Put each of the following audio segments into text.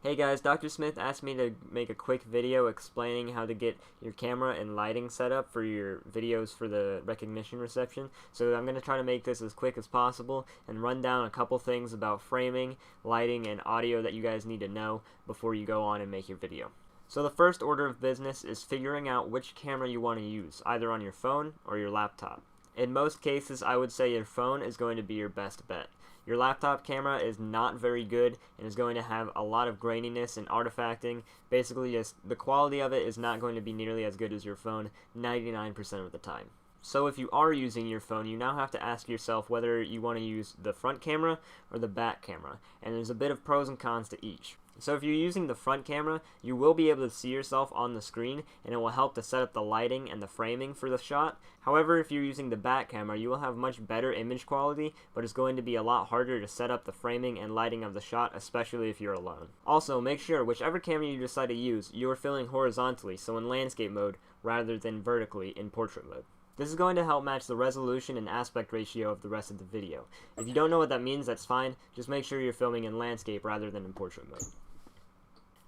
Hey guys, Dr. Smith asked me to make a quick video explaining how to get your camera and lighting set up for your videos for the recognition reception. So I'm going to try to make this as quick as possible and run down a couple things about framing, lighting, and audio that you guys need to know before you go on and make your video. So the first order of business is figuring out which camera you want to use, either on your phone or your laptop. In most cases, I would say your phone is going to be your best bet. Your laptop camera is not very good and is going to have a lot of graininess and artifacting. Basically, just the quality of it is not going to be nearly as good as your phone 99% of the time. So if you are using your phone, you now have to ask yourself whether you want to use the front camera or the back camera, and there's a bit of pros and cons to each. So if you're using the front camera, you will be able to see yourself on the screen, and it will help to set up the lighting and the framing for the shot. However, if you're using the back camera, you will have much better image quality, but it's going to be a lot harder to set up the framing and lighting of the shot, especially if you're alone. Also, make sure whichever camera you decide to use, you are filming horizontally, so in landscape mode, rather than vertically in portrait mode. This is going to help match the resolution and aspect ratio of the rest of the video. If you don't know what that means, that's fine. Just make sure you're filming in landscape rather than in portrait mode.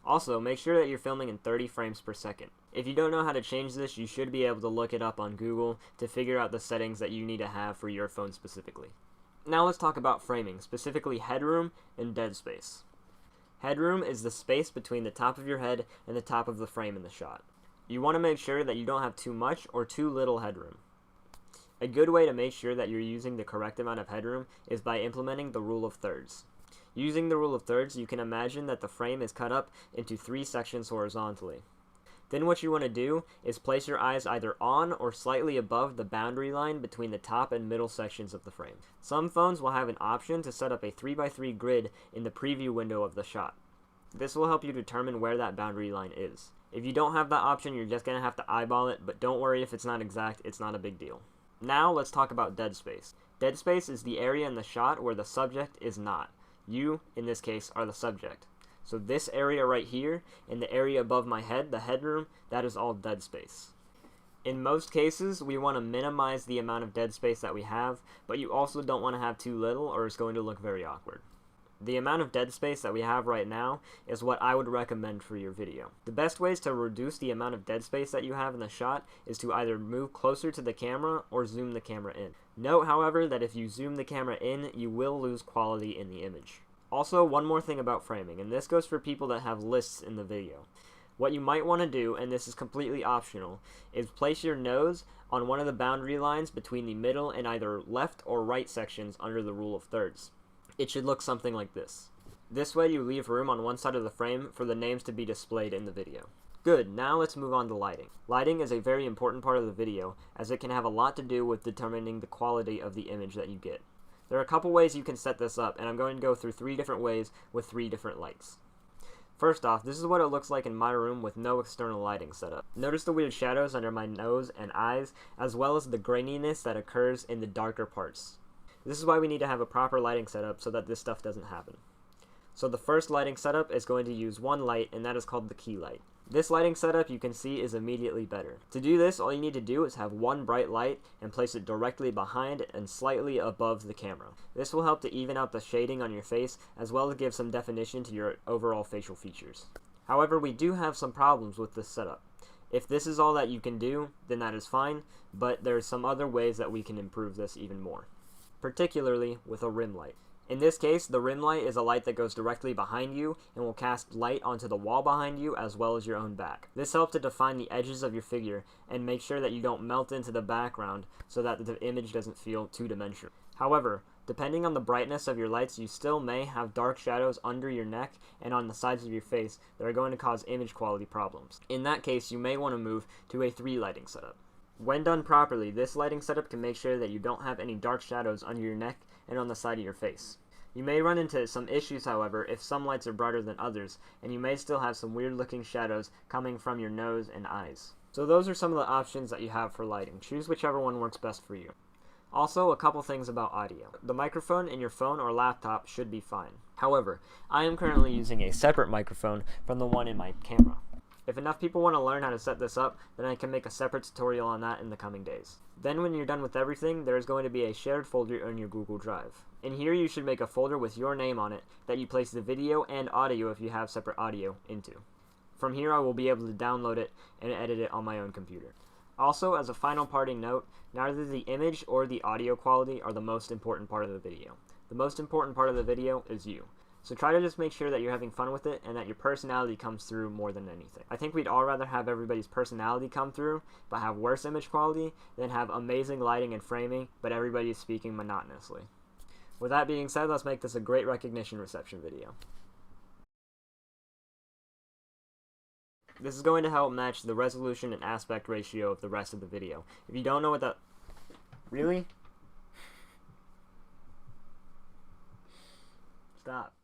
Also, make sure that you're filming in 30 frames per second. If you don't know how to change this, you should be able to look it up on Google to figure out the settings that you need to have for your phone specifically. Now let's talk about framing, specifically headroom and dead space. Headroom is the space between the top of your head and the top of the frame in the shot. You want to make sure that you don't have too much or too little headroom. A good way to make sure that you're using the correct amount of headroom is by implementing the rule of thirds. Using the rule of thirds, you can imagine that the frame is cut up into 3 sections horizontally. Then what you want to do is place your eyes either on or slightly above the boundary line between the top and middle sections of the frame. Some phones will have an option to set up a 3x3 grid in the preview window of the shot. This will help you determine where that boundary line is. If you don't have that option, you're just going to have to eyeball it, but don't worry if it's not exact, it's not a big deal. Now let's talk about dead space. Dead space is the area in the shot where the subject is not. You, in this case, are the subject. So this area right here, and the area above my head, the headroom, that is all dead space. In most cases, we want to minimize the amount of dead space that we have, but you also don't want to have too little or it's going to look very awkward. The amount of dead space that we have right now is what I would recommend for your video. The best ways to reduce the amount of dead space that you have in the shot is to either move closer to the camera or zoom the camera in. Note, however, that if you zoom the camera in, you will lose quality in the image. Also, one more thing about framing, and this goes for people that have lists in the video. What you might want to do, and this is completely optional, is place your nose on one of the boundary lines between the middle and either left or right sections under the rule of thirds. It should look something like this. This way you leave room on one side of the frame for the names to be displayed in the video. Good, now let's move on to lighting. Lighting is a very important part of the video, as it can have a lot to do with determining the quality of the image that you get. There are a couple ways you can set this up, and I'm going to go through 3 different ways with 3 different lights. First off, this is what it looks like in my room with no external lighting set up. Notice the weird shadows under my nose and eyes, as well as the graininess that occurs in the darker parts. This is why we need to have a proper lighting setup so that this stuff doesn't happen. So the first lighting setup is going to use one light, and that is called the key light. This lighting setup you can see is immediately better. To do this, all you need to do is have one bright light and place it directly behind and slightly above the camera. This will help to even out the shading on your face, as well as give some definition to your overall facial features. However, we do have some problems with this setup. If this is all that you can do, then that is fine, but there are some other ways that we can improve this even more, particularly with a rim light. In this case, the rim light is a light that goes directly behind you and will cast light onto the wall behind you as well as your own back. This helps to define the edges of your figure and make sure that you don't melt into the background so that the image doesn't feel two-dimensional. However, depending on the brightness of your lights, you still may have dark shadows under your neck and on the sides of your face that are going to cause image quality problems. In that case, you may want to move to a 3 lighting setup. When done properly, this lighting setup can make sure that you don't have any dark shadows under your neck and on the side of your face. You may run into some issues, however, if some lights are brighter than others, and you may still have some weird looking shadows coming from your nose and eyes. So those are some of the options that you have for lighting. Choose whichever one works best for you. Also, a couple things about audio. The microphone in your phone or laptop should be fine. However, I am currently using a separate microphone from the one in my camera. If enough people want to learn how to set this up, then I can make a separate tutorial on that in the coming days. Then when you're done with everything, there is going to be a shared folder in your Google Drive. In here you should make a folder with your name on it that you place the video and audio, if you have separate audio, into. From here I will be able to download it and edit it on my own computer. Also, as a final parting note, neither the image or the audio quality are the most important part of the video. The most important part of the video is you. So try to just make sure that you're having fun with it and that your personality comes through more than anything. I think we'd all rather have everybody's personality come through, but have worse image quality, than have amazing lighting and framing, but everybody is speaking monotonously. With that being said, let's make this a great recognition reception video. This is going to help match the resolution and aspect ratio of the rest of the video. If you don't know what that... Really? Stop.